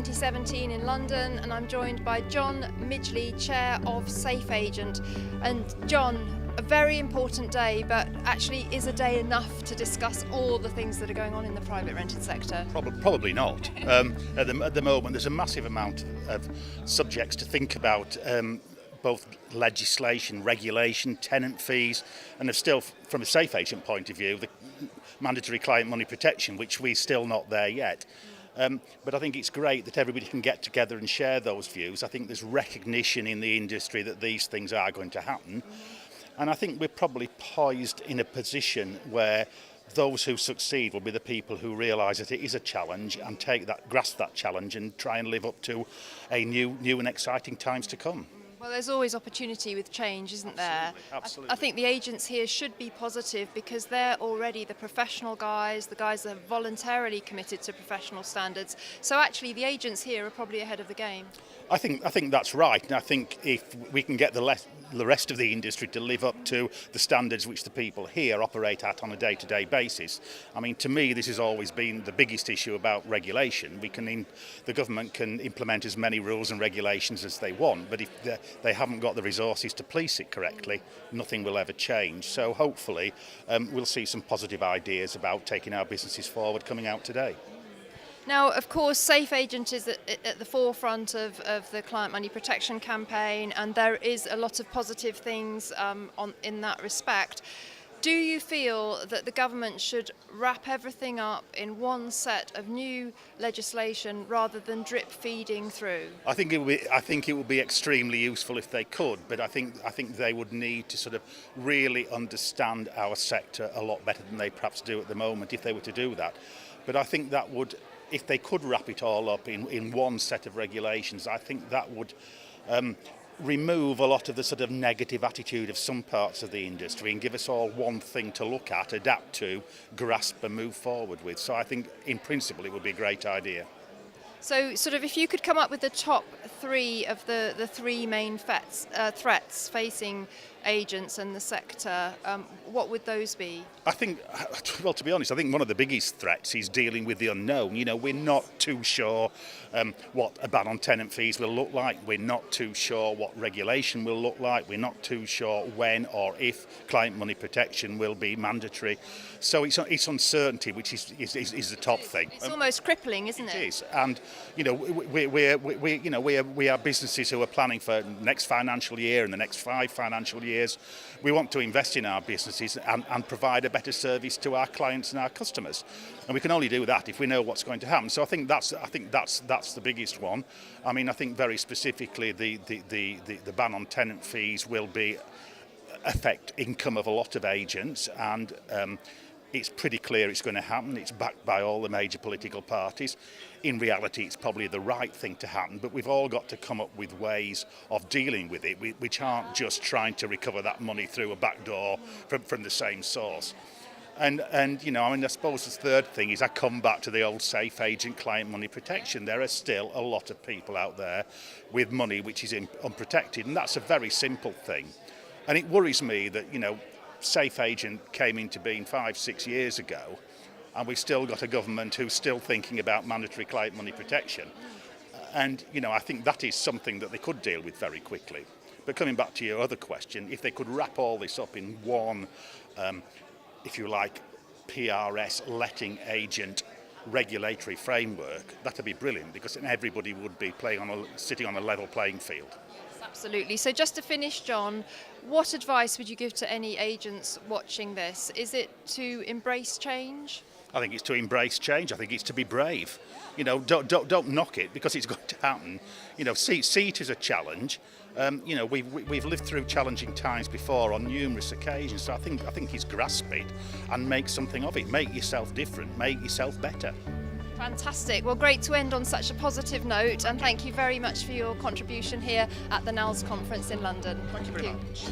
2017 in London, and I'm joined by John Midgley, Chair of SAFEagent. And John, a very important day, but actually is a day enough to discuss all the things that are going on in the private rented sector? Probably not. At the moment, there's a massive amount of subjects to think about, both legislation, regulation, tenant fees, and there's still, from a SAFEagent point of view, the mandatory client money protection, which we're still not there yet. But I think it's great that everybody can get together and share those views. I think there's recognition in the industry that these things are going to happen. And I think we're probably poised in a position where those who succeed will be the people who realise that it is a challenge and grasp that challenge and try and live up to a new and exciting times to come. Well, there's always opportunity with change, isn't there? Absolutely. I think the agents here should be positive because they're already the professional guys, the guys that have voluntarily committed to professional standards. So actually the agents here are probably ahead of the game. I think that's right, and I think if we can get the rest of the industry to live up to the standards which the people here operate at on a day-to-day basis. I mean, to me, this has always been the biggest issue about regulation. The government can implement as many rules and regulations as they want, but if they haven't got the resources to police it correctly, nothing will ever change. So hopefully, we'll see some positive ideas about taking our businesses forward coming out today. Now, of course, SAFEagent is at the forefront of the client money protection campaign, and there is a lot of positive things in that respect. Do you feel that the government should wrap everything up in one set of new legislation rather than drip feeding through? I think it would be extremely useful if they could, but I think they would need to sort of really understand our sector a lot better than they perhaps do at the moment if they were to do that. But I think that would, if they could wrap it all up in one set of regulations, I think that would remove a lot of the sort of negative attitude of some parts of the industry and give us all one thing to look at, adapt to, grasp and move forward with. So I think in principle it would be a great idea. So sort of if you could come up with the top three of the three main threats facing agents and the sector, what would those be? I think, well, to be honest, I think one of the biggest threats is dealing with the unknown. You know, we're not too sure what a ban on tenant fees will look like. We're not too sure what regulation will look like. We're not too sure when or if client money protection will be mandatory. So it's uncertainty, which is the top thing. It's almost crippling, isn't it? It is, and you know, we are businesses who are planning for next financial year and the next 5 financial years. We want to invest in our businesses and provide a better service to our clients and our customers, and we can only do that if we know what's going to happen. So I think that's the biggest one. I mean, I think very specifically the ban on tenant fees will affect income of a lot of agents, and it's pretty clear it's going to happen. It's backed by all the major political parties. In reality, it's probably the right thing to happen, but we've all got to come up with ways of dealing with it, which aren't just trying to recover that money through a back door from the same source. And you know, I mean, I suppose the third thing is I come back to the old SAFEagent client money protection. There are still a lot of people out there with money which is unprotected, and that's a very simple thing. And it worries me that, you know, SAFEagent came into being 5-6 years ago, and we've still got a government who's still thinking about mandatory client money protection. And you know, I think that is something that they could deal with very quickly. But coming back to your other question, if they could wrap all this up in one, if you like, PRS letting agent regulatory framework, that'd be brilliant, because then everybody would be sitting on a level playing field. Absolutely. So just to finish, John, what advice would you give to any agents watching this? Is it to embrace change? I think it's to embrace change. I think it's to be brave. You know, don't knock it because it's going to happen. You know, see it as a challenge. You know, we've lived through challenging times before on numerous occasions. So I think it's grasp it and make something of it. Make yourself different. Make yourself better. Fantastic. Well, great to end on such a positive note, and thank you very much for your contribution here at the NALS conference in London. Thank you very much.